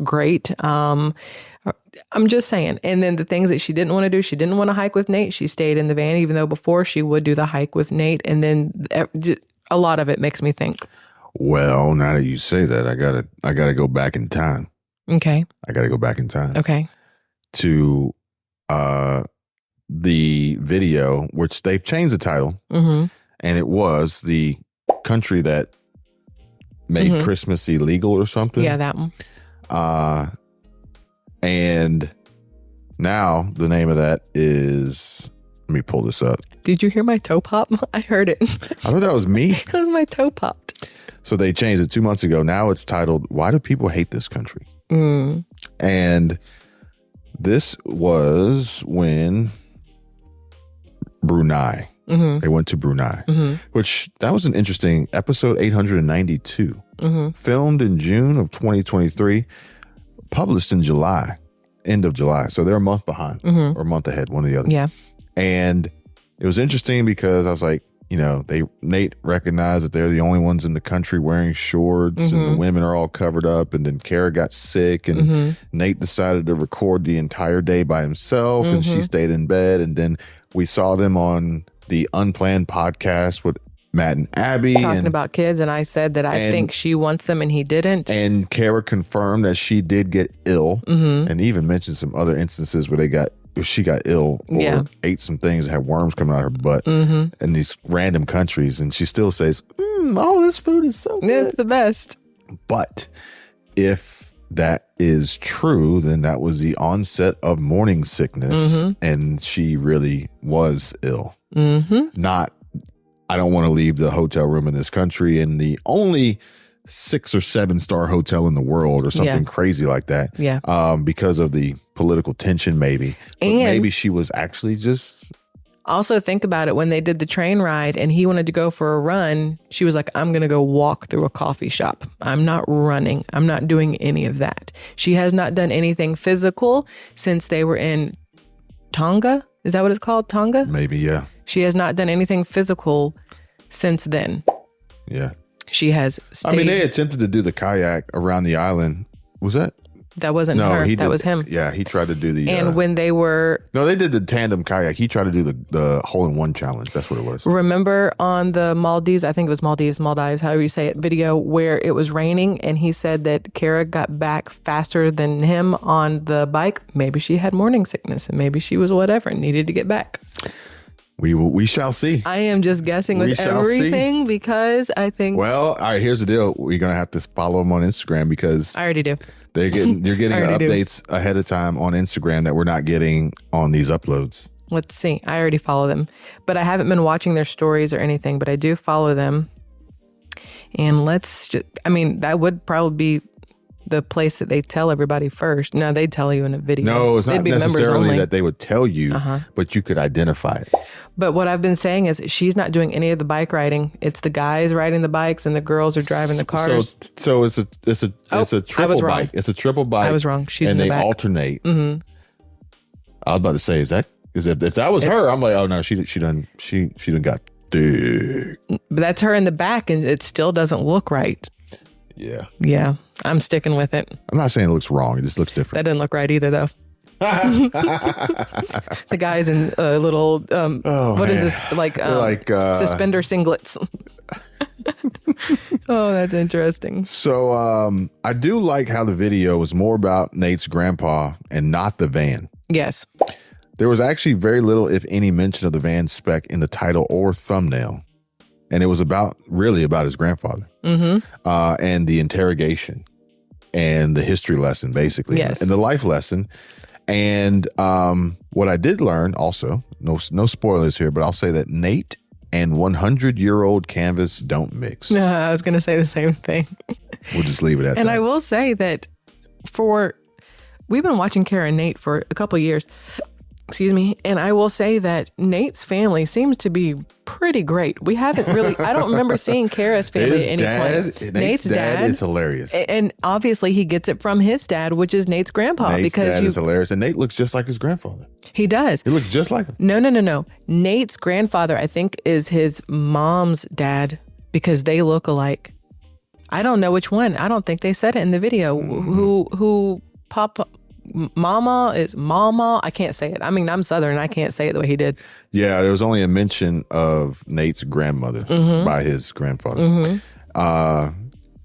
great. I'm just saying. And then the things that she didn't want to do, she didn't want to hike with Nate. She stayed in the van, even though before she would do the hike with Nate. And then a lot of it makes me think, well, now that you say that, I gotta go back in time. Okay. I gotta go back in time. Okay. To the video, which they've changed the title, and it was the country that made Christmas illegal or something. Yeah, that one. And now the name of that is. Let me pull this up. Did you hear my toe pop? I heard it. I thought that was me. That was my toe popped. So they changed it 2 months ago. Now it's titled, Why Do People Hate This Country? And this was when Brunei, they went to Brunei, which that was an interesting episode 892, filmed in June of 2023, published in July, end of July. So they're a month behind or a month ahead, one or the other. Yeah. And it was interesting because I was like, Nate recognized that they're the only ones in the country wearing shorts and the women are all covered up. And then Kara got sick and Nate decided to record the entire day by himself and she stayed in bed. And then we saw them on the Unplanned podcast with Matt and Abby. Talking about kids. And I said that I think she wants them and he didn't. And Kara confirmed that she did get ill and even mentioned some other instances where she got ill or ate some things that had worms coming out of her butt in these random countries. And she still says, all this food is so good. It's the best. But if that is true, then that was the onset of morning sickness. And she really was ill. Not, I don't want to leave the hotel room in this country and the only 6 or 7 star hotel in the world or something crazy like that. Yeah. Because of the political tension, maybe. But and maybe she was actually just. Also think about it. When they did the train ride and he wanted to go for a run, she was like, I'm going to go walk through a coffee shop. I'm not running. I'm not doing any of that. She has not done anything physical since they were in Tonga. Is that what it's called? Tonga? Maybe, yeah. She has not done anything physical since then. Yeah. She has stayed. I mean, they attempted to do the kayak around the island. Was that That wasn't No, her. That was him. Yeah, he tried to do the. And when they were. No, they did the tandem kayak. He tried to do the hole-in-one challenge. That's what it was. Remember on the Maldives, I think it was Maldives, however you say it, video where it was raining and he said that Kara got back faster than him on the bike. Maybe she had morning sickness and maybe she was whatever and needed to get back. We shall see. I am just guessing with everything because I think. Well, all right. Here's the deal. We're gonna have to follow them on Instagram because I already do. You're getting updates ahead of time on Instagram that we're not getting on these uploads. Let's see. I already follow them, but I haven't been watching their stories or anything. But I do follow them, and that would probably be the place that they tell everybody first. No, they'd tell you in a video. No, it's not necessarily that they would tell you, but you could identify it. But what I've been saying is she's not doing any of the bike riding. It's the guys riding the bikes and the girls are driving the cars. So it's a triple bike. It's a triple bike. I was wrong. She's in the back. And they alternate. Mm-hmm. I was about to say, if that was her, I'm like, oh no, she done got dick. But that's her in the back and it still doesn't look right. Yeah, I'm sticking with it. I'm not saying it looks wrong. It just looks different. That didn't look right either, though. The guys in little, what is this? Like suspender singlets. Oh, that's interesting. So I do like how the video was more about Nate's grandpa and not the van. Yes. There was actually very little, if any, mention of the van spec in the title or thumbnail. And it was really about his grandfather and the interrogation and the history lesson, basically, and the life lesson. And what I did learn also, no spoilers here, but I'll say that Nate and 100-year-old canvas don't mix. No, I was going to say the same thing. We'll just leave it at that. And I will say that we've been watching Kara and Nate for a couple of years. Excuse me. And I will say that Nate's family seems to be pretty great. We haven't really, I don't remember seeing Kara's family at any point. Nate's dad is hilarious. And obviously he gets it from his dad, which is Nate's grandpa. Nate's dad is hilarious. And Nate looks just like his grandfather. He does. He looks just like him. No. Nate's grandfather, I think, is his mom's dad because they look alike. I don't know which one. I don't think they said it in the video. Who Papa... Mama is Mama. I can't say it. I mean, I'm Southern. I can't say it the way he did. Yeah, there was only a mention of Nate's grandmother by his grandfather.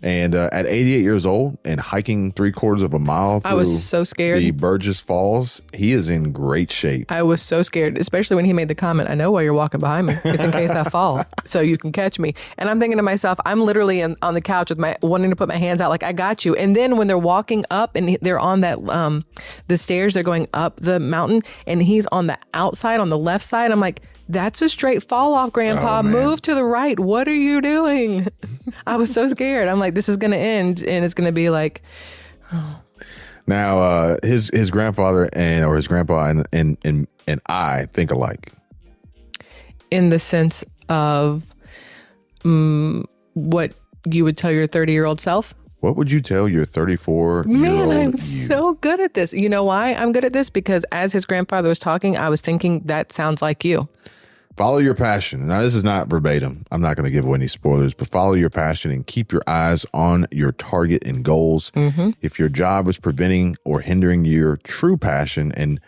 And at 88 years old and hiking 3/4 of a mile through I was so scared. The Burgess Falls, he is in great shape. I was so scared, especially when he made the comment, I know why you're walking behind me. It's in case I fall, so you can catch me. And I'm thinking to myself, I'm literally on the couch with wanting to put my hands out like, I got you. And then when they're walking up and they're on that the stairs, they're going up the mountain, and he's on the outside, on the left side. I'm like, that's a straight fall off, Grandpa. Oh, move to the right. What are you doing? I was so scared. I'm like, this is going to end, and it's going to be like, oh. Now, his grandfather or his grandpa and I think alike. In the sense of what you would tell your 30-year-old self? What would you tell your 34-year-old Man, I'm you? so good at this. You know why I'm good at this? Because as his grandfather was talking, I was thinking, that sounds like you. Follow your passion. Now, this is not verbatim. I'm not going to give away any spoilers, but follow your passion and keep your eyes on your target and goals. If your job is preventing or hindering your true passion and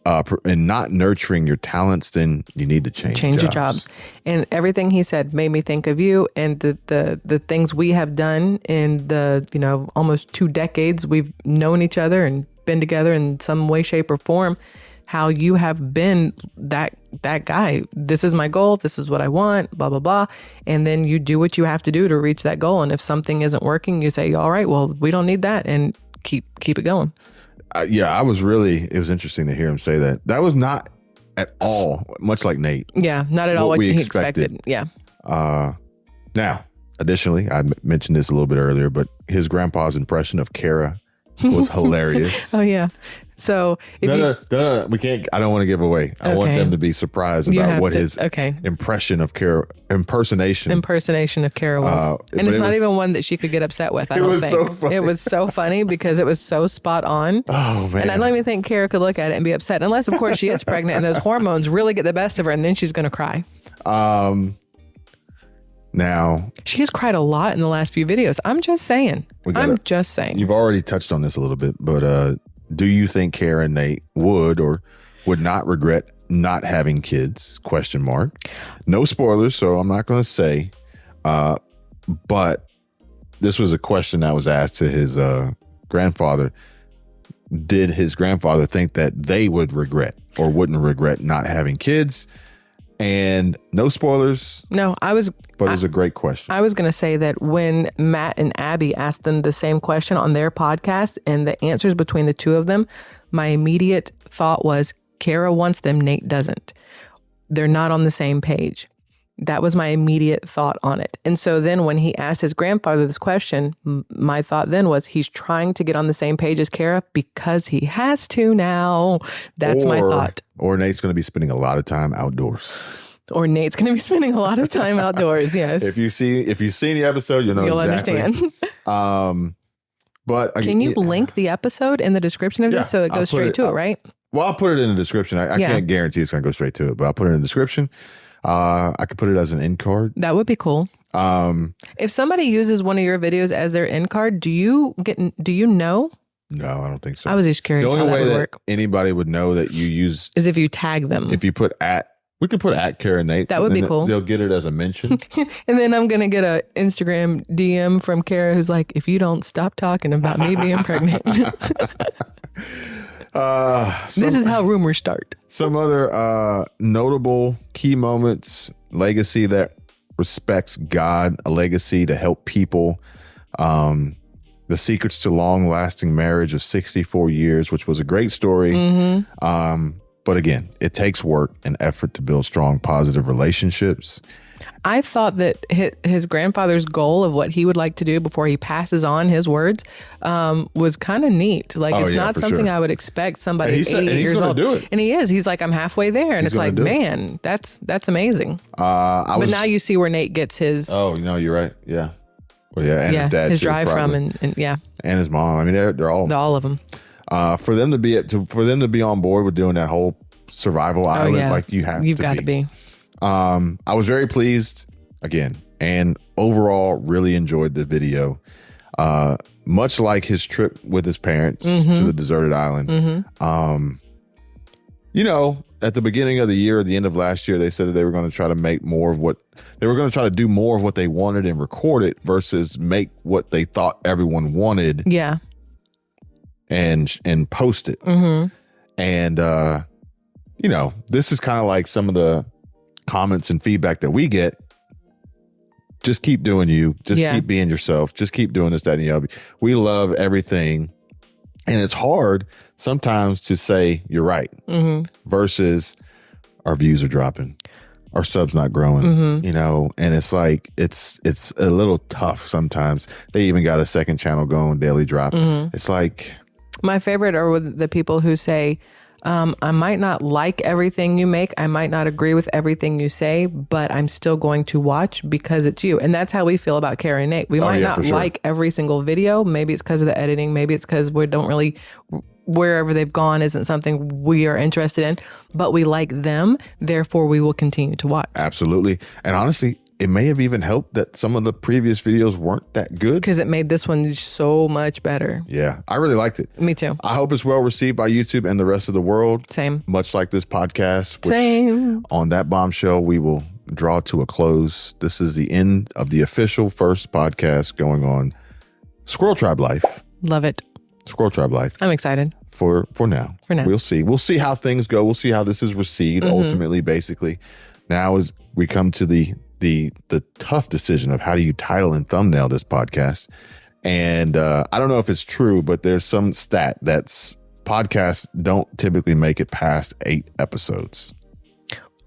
not nurturing your talents, then you need to change your jobs. And everything he said made me think of you and the things we have done in the almost 2 decades we've known each other and been together in some way, shape, or form. How you have been that guy. This is my goal. This is what I want. Blah blah blah. And then you do what you have to do to reach that goal. And if something isn't working, you say, "All right, well, we don't need that," and keep it going. It was interesting to hear him say that. That was not at all much like Nate. Yeah, not at all what he expected. Yeah. Now, additionally, I mentioned this a little bit earlier, but his grandpa's impression of Kara was hilarious. Oh yeah. So no, we can't. I don't want to give away. I want them to be surprised about what his impression of Kara impersonation of Kara was, and it's not even one that she could get upset with. I don't think so funny. It was so funny because it was so spot on. Oh man! And I don't even think Kara could look at it and be upset, unless of course she is pregnant and those hormones really get the best of her, and then she's going to cry. Now, she's cried a lot in the last few videos. I'm just saying. You've already touched on this a little bit, but do you think Kara and Nate would or would not regret not having kids? ? No spoilers, so I'm not going to say. But this was a question that was asked to his grandfather. Did his grandfather think that they would regret or wouldn't regret not having kids? And no spoilers. No, but it was a great question. I was going to say that when Matt and Abby asked them the same question on their podcast and the answers between the two of them, my immediate thought was Kara wants them, Nate doesn't. They're not on the same page. That was my immediate thought on it. And so then when he asked his grandfather this question, my thought then was he's trying to get on the same page as Kara because he has to now. That's my thought. Or Nate's going to be spending a lot of time outdoors. Or Nate's going to be spending a lot of time outdoors. Yes. If you see the episode, you'll exactly. Understand. But can you link the episode in the description of this so it goes straight to it, right? Well, I'll put it in the description. I can't guarantee it's going to go straight to it, but I'll put it in the description. I could put it as an end card. That would be cool. If somebody uses one of your videos as their end card, do you know? No, I don't think so. I was just curious how that would work. Anybody would know that you used is if you tag them. If you put we could put Kara and Nate. That would be cool. They'll get it as a mention. And then I'm going to get a Instagram DM from Kara who's like, if you don't stop talking about me being pregnant. This is how rumors start. Some other notable key moments: legacy that respects God, a legacy to help people, the secrets to long-lasting marriage of 64 years, which was a great story. Mm-hmm. But again, it takes work and effort to build strong, positive relationships. I thought that his grandfather's goal of what he would like to do before he passes on his words was kind of neat. Like, it's not something I would expect somebody 80 years old. Do it. And he is. He's like, I'm halfway there. And it's like, man, that's amazing. But now you see where Nate gets his. Oh, no, you're right. Yeah. Well, yeah. And his dad, his too, drive probably. from and yeah. And his mom. I mean, they're all of them. For them to be on board with doing that whole survival island, like you've got to be. I was very pleased again, and overall really enjoyed the video. Much like his trip with his parents to the deserted island. Mm-hmm. At the beginning of the year, at the end of last year, they said that they were going to try to make more of what they were going to try to do more of what they wanted and record it versus make what they thought everyone wanted. Yeah. And post it. Mm-hmm. And, this is kind of like some of the comments and feedback that we get. Just keep doing you. Just keep being yourself. Just keep doing this, that, and the other. We love everything. And it's hard sometimes to say you're right versus our views are dropping. Our subs not growing, and it's like, it's a little tough sometimes. They even got a second channel going, Daily Drop. It's like. My favorite are with the people who say, I might not like everything you make. I might not agree with everything you say, but I'm still going to watch because it's you. And that's how we feel about Kara and Nate. We might not like every single video. Maybe it's because of the editing. Maybe it's because we don't really, wherever they've gone isn't something we are interested in, but we like them. Therefore, we will continue to watch. Absolutely. And honestly, it may have even helped that some of the previous videos weren't that good. Because it made this one so much better. Yeah, I really liked it. Me too. I hope it's well received by YouTube and the rest of the world. Same. Much like this podcast. Same. On that bombshell, we will draw to a close. This is the end of the official first podcast going on SquirrelTribe Life. Love it. SquirrelTribe Life. I'm excited. For now. For now. We'll see. We'll see how things go. We'll see how this is received ultimately, basically. Now as we come to the tough decision of how do you title and thumbnail this podcast. And I don't know if it's true, but there's some stat that's podcasts don't typically make it past 8 episodes.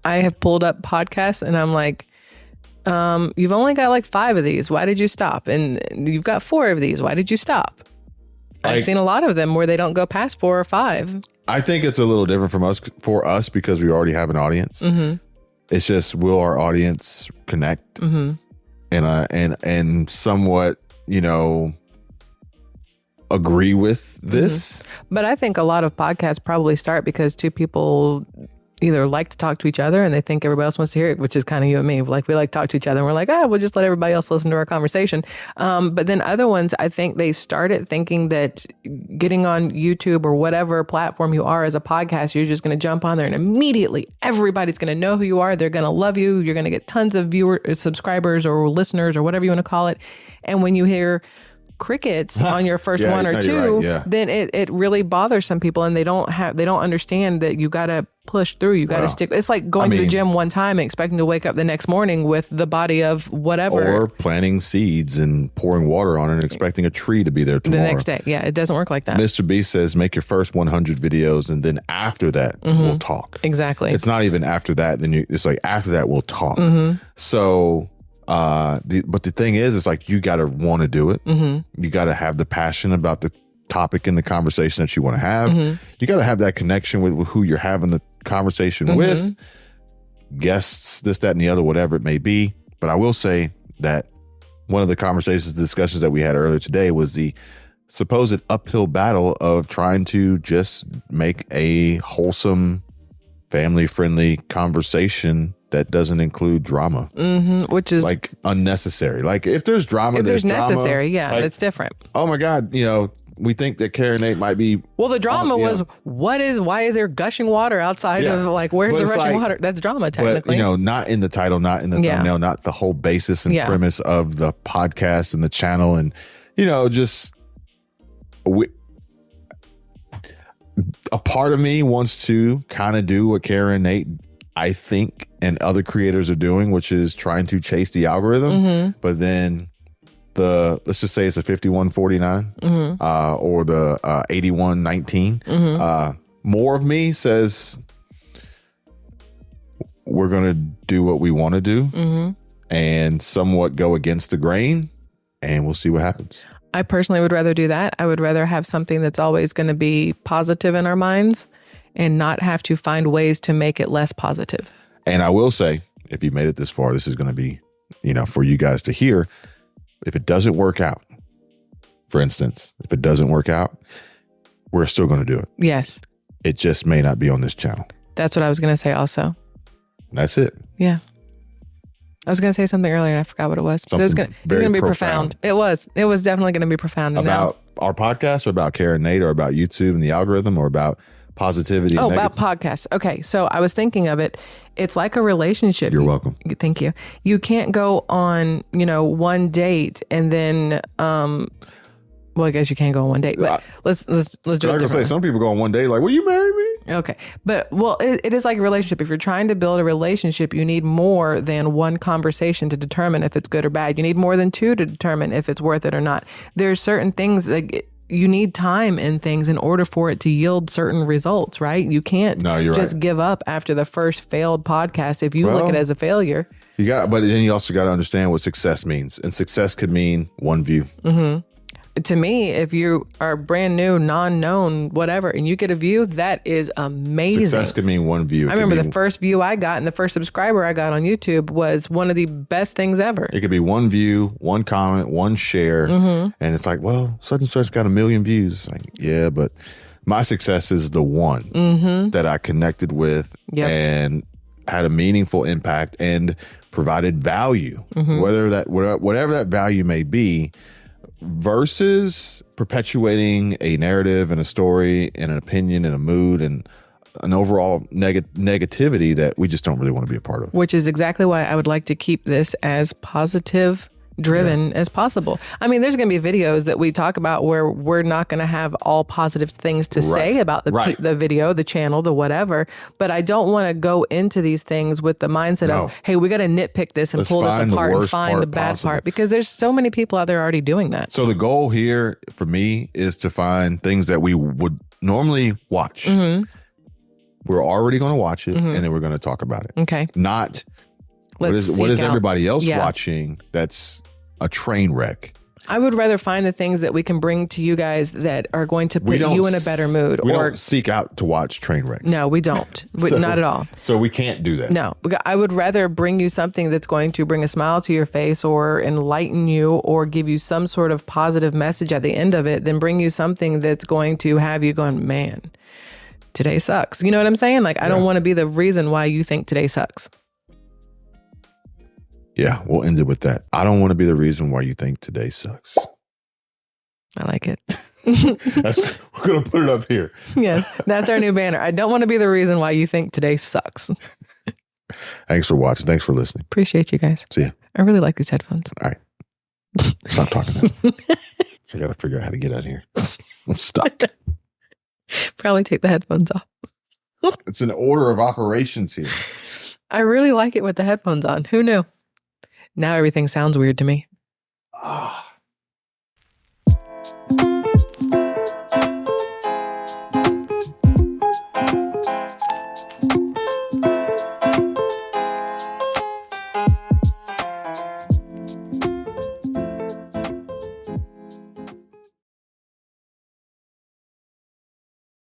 I have pulled up podcasts and I'm like, you've only got like 5 of these. Why did you stop? And you've got 4 of these. Why did you stop? I've seen a lot of them where they don't go past 4 or 5. I think it's a little different for us because we already have an audience. Mm-hmm. It's just, will our audience connect and somewhat, agree with this? But I think a lot of podcasts probably start because 2 people either like to talk to each other and they think everybody else wants to hear it, which is kind of you and me. Like we like to talk to each other and we're like, we'll just let everybody else listen to our conversation. But then other ones, I think they started thinking that getting on YouTube or whatever platform you are as a podcast, you're just going to jump on there and immediately everybody's going to know who you are. They're going to love you. You're going to get tons of subscribers or listeners or whatever you want to call it. And when you hear crickets on your first one or two, then it really bothers some people, and they don't understand that you got to push through. You got to stick. It's like going to the gym one time and expecting to wake up the next morning with the body of whatever. Or planting seeds and pouring water on it and expecting a tree to be there tomorrow. The next day. Yeah, it doesn't work like that. Mr. B says, make your first 100 videos and then after that, we'll talk. Exactly. It's not even after that. It's like after that, we'll talk. So... but the thing is, it's like you got to want to do it. You got to have the passion about the topic and the conversation that you want to have. You got to have that connection with who you're having the conversation with, guests, this, that, and the other, whatever it may be. But I will say that one of the discussions that we had earlier today was the supposed uphill battle of trying to just make a wholesome, family-friendly conversation that doesn't include drama, which is like unnecessary. Like if there's drama, if there's necessary, drama, like, that's different. Oh my God, we think that Karen Nate might be. Well, the drama was why is there gushing water outside of like where's the rushing water? That's drama technically. But, not in the title, not in the thumbnail, not the whole basis and premise of the podcast and the channel, and just a part of me wants to kind of do what Karen Nate, I think, and other creators are doing, which is trying to chase the algorithm. But then let's just say it's a 5149 or the 8119. More of me says we're going to do what we want to do and somewhat go against the grain, and we'll see what happens. I personally would rather do that. I would rather have something that's always going to be positive in our minds and not have to find ways to make it less positive. And I will say, if you made it this far, this is going to be, for you guys to hear. If it doesn't work out, for instance, if it doesn't work out, we're still going to do it. Yes. It just may not be on this channel. That's what I was going to say also. That's it. Yeah. I was going to say something earlier and I forgot what it was. But it was going to be profound. It was definitely going to be profound. About our podcast or about Karen Nate or about YouTube and the algorithm or about positivity? Oh, about podcasts. Okay. So I was thinking of it. It's like a relationship. You're welcome. Thank you. You can't go on, one date and then, well, I guess you can't go on one date, but let's do it differently. Some people go on one day like, will you marry me? Okay. But, it is like a relationship. If you're trying to build a relationship, you need more than one conversation to determine if it's good or bad. You need more than two to determine if it's worth it or not. There's certain things like you need time in things in order for it to yield certain results, right? You can't just give up after the first failed podcast if you look at it as a failure. But then you also got to understand what success means. And success could mean one view. To me, if you are brand new, non-known, whatever, and you get a view, that is amazing. Success could mean one view. I remember the first view I got and the first subscriber I got on YouTube was one of the best things ever. It could be one view, one comment, one share. And it's like, well, such and such got 1 million views. Like, yeah, but my success is the one that I connected with and had a meaningful impact and provided value, whatever that value may be. Versus perpetuating a narrative and a story and an opinion and a mood and an overall negativity that we just don't really want to be a part of. Which is exactly why I would like to keep this as positive driven as possible. I mean, there's going to be videos that we talk about where we're not going to have all positive things to say about the video, the channel, the whatever. But I don't want to go into these things with the mindset of, hey, we got to nitpick this and pull this apart and find the bad part, because there's so many people out there already doing that. So the goal here for me is to find things that we would normally watch. We're already going to watch it and then we're going to talk about it. Okay. Not what is everybody else watching that's a train wreck. I would rather find the things that we can bring to you guys that are going to put you in a better mood. We don't seek out to watch train wrecks. No, we don't. Not at all. So we can't do that. No. I would rather bring you something that's going to bring a smile to your face or enlighten you or give you some sort of positive message at the end of it than bring you something that's going to have you going, man, today sucks. You know what I'm saying? Like, I don't want to be the reason why you think today sucks. Yeah, we'll end it with that. I don't want to be the reason why you think today sucks. I like it. We're going to put it up here. Yes, that's our new banner. I don't want to be the reason why you think today sucks. Thanks for watching. Thanks for listening. Appreciate you guys. See ya. I really like these headphones. All right. Stop talking. I got to figure out how to get out of here. I'm stuck. Probably take the headphones off. It's an order of operations here. I really like it with the headphones on. Who knew? Now everything sounds weird to me.